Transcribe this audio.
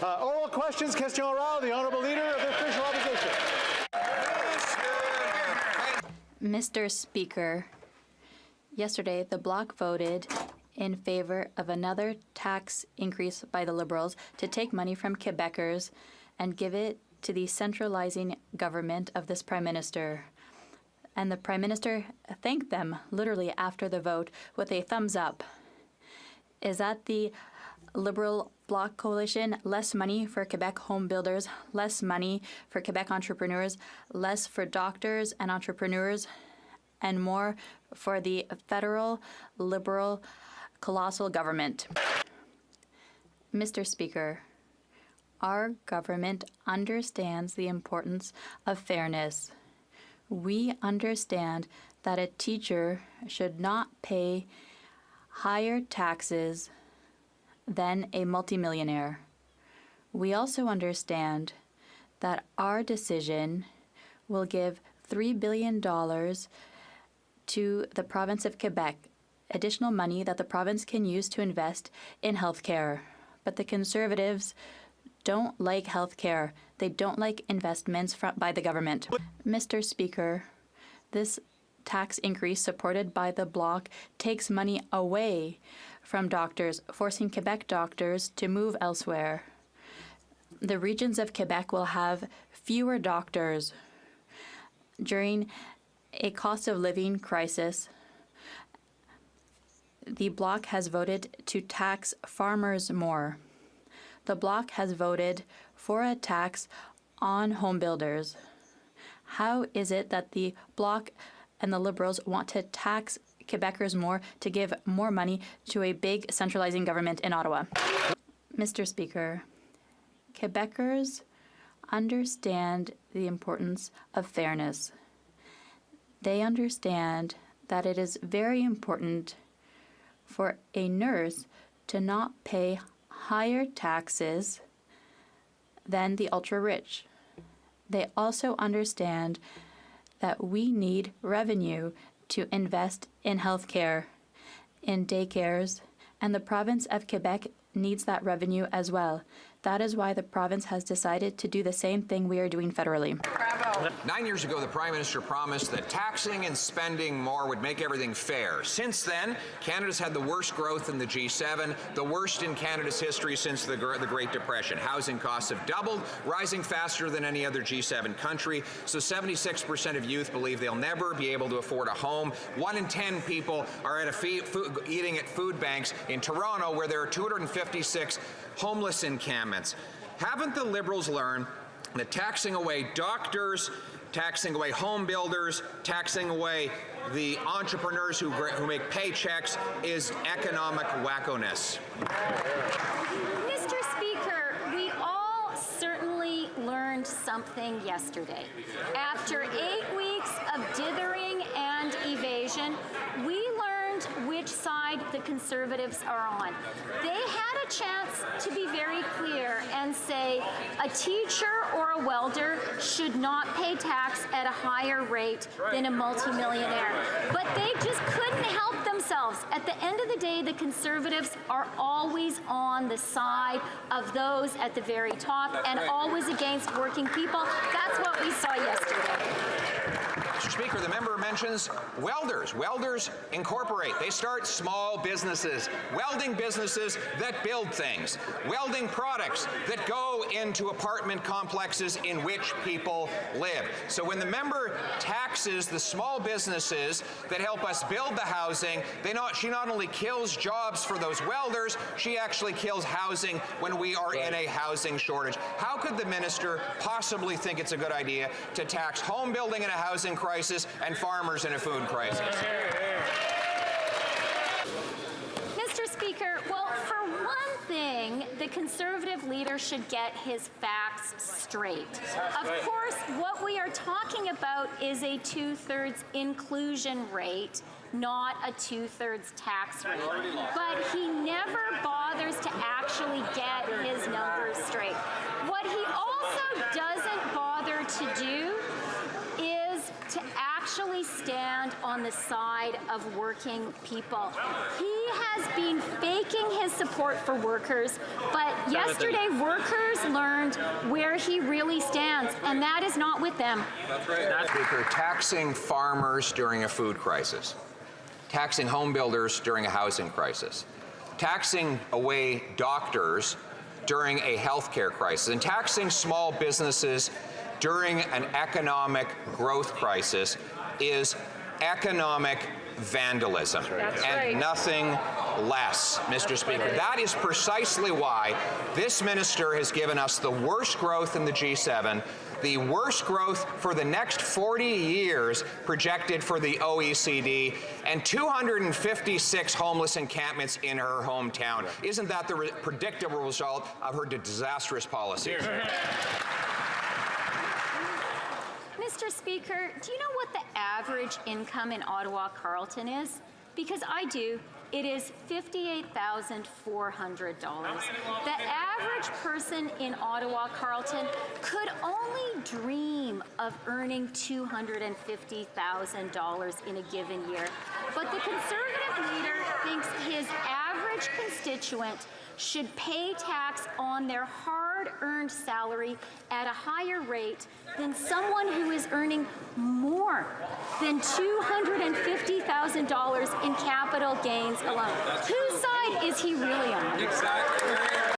Oral questions, question orale, the Honourable Leader of the Official Opposition. Mr. Speaker, yesterday the Bloc voted in favour of another tax increase by the Liberals to take money from Quebecers and give it to the centralizing government of this Prime Minister. And the Prime Minister thanked them literally after the vote with a thumbs up. Is that the Liberal Bloc coalition? Less money for Quebec home builders, less money for Quebec entrepreneurs, less for doctors and entrepreneurs, and more for the federal Liberal colossal government. Mr. Speaker, our government understands the importance of fairness. We understand that a teacher should not pay higher taxes than a multimillionaire. We also understand that our decision will give $3 billion to the province of Quebec, additional money that the province can use to invest in health care. But the Conservatives don't like health care. They don't like investments by the government. Mr. Speaker, this tax increase supported by the Bloc takes money away from doctors, forcing Quebec doctors to move elsewhere. The regions of Quebec will have fewer doctors during a cost of living crisis. The Bloc has voted to tax farmers more. The Bloc has voted for a tax on home builders. How is it that the Bloc and the Liberals want to tax Quebecers more to give more money to a big centralizing government in Ottawa? Mr. Speaker, Quebecers understand the importance of fairness. They understand that it is very important for a nurse to not pay higher taxes than the ultra-rich. They also understand that we need revenue to invest in healthcare, in daycares, and the province of Quebec needs that revenue as well. That is why the province has decided to do the same thing we are doing federally. Bravo. 9 years ago, the Prime Minister promised that taxing and spending more would make everything fair. Since then, Canada's had the worst growth in the G7, the worst in Canada's history since the Great Depression. Housing costs have doubled, rising faster than any other G7 country. So 76% of youth believe they'll never be able to afford a home. 1 in 10 people are at eating at food banks in Toronto, where there are 256 homeless encampments. Haven't the Liberals learned that taxing away doctors, taxing away home builders, taxing away the entrepreneurs who make paychecks is economic wackoness? Mr. Speaker, we all certainly learned something yesterday. After 8 weeks of dithering and evasion, we learned which side the Conservatives are on. They had a chance to be very clear and say a teacher or a welder should not pay tax at a higher rate than a multimillionaire. But they just couldn't help themselves. At the end of the day, the Conservatives are always on the side of those at the very top and always against working people. That's what we saw yesterday. Mr. Speaker, the member mentions welders. Welders incorporate. They start small businesses, welding businesses that build things, welding products that go into apartment complexes in which people live. So when the member taxes the small businesses that help us build the housing, she not only kills jobs for those welders, she actually kills housing when we are in a housing shortage. How could the minister possibly think it's a good idea to tax home building in a housing crisis and farmers in a food crisis? Mr. Speaker, well, for one thing, the Conservative leader should get his facts straight. Of course, what we are talking about is a 2/3 inclusion rate, not a 2/3 tax rate. But he never bothers to actually get his numbers straight. What he also doesn't bother to do is to actually stand on the side of working people. He has been faking his support for workers, but yesterday workers learned where he really stands, and that is not with them. That's right. Speaker, taxing farmers during a food crisis, taxing home builders during a housing crisis, taxing away doctors during a healthcare crisis, and taxing small businesses during an economic growth crisis is economic vandalism. That's and right. Nothing less, Mr. Speaker. That is precisely why this minister has given us the worst growth in the G7, the worst growth for the next 40 years projected for the OECD, and 256 homeless encampments in her hometown. Isn't that the predictable result of her disastrous policies? Mr. Speaker, do you know what the average income in Ottawa Carleton is? Because I do. It is $58,400. The average person in Ottawa Carleton could only dream of earning $250,000 in a given year. But the Conservative leader thinks his average constituent should pay tax on their hard-earned salary at a higher rate than someone who is earning more than $250,000 in capital gains alone. Whose side is he really on? Exactly.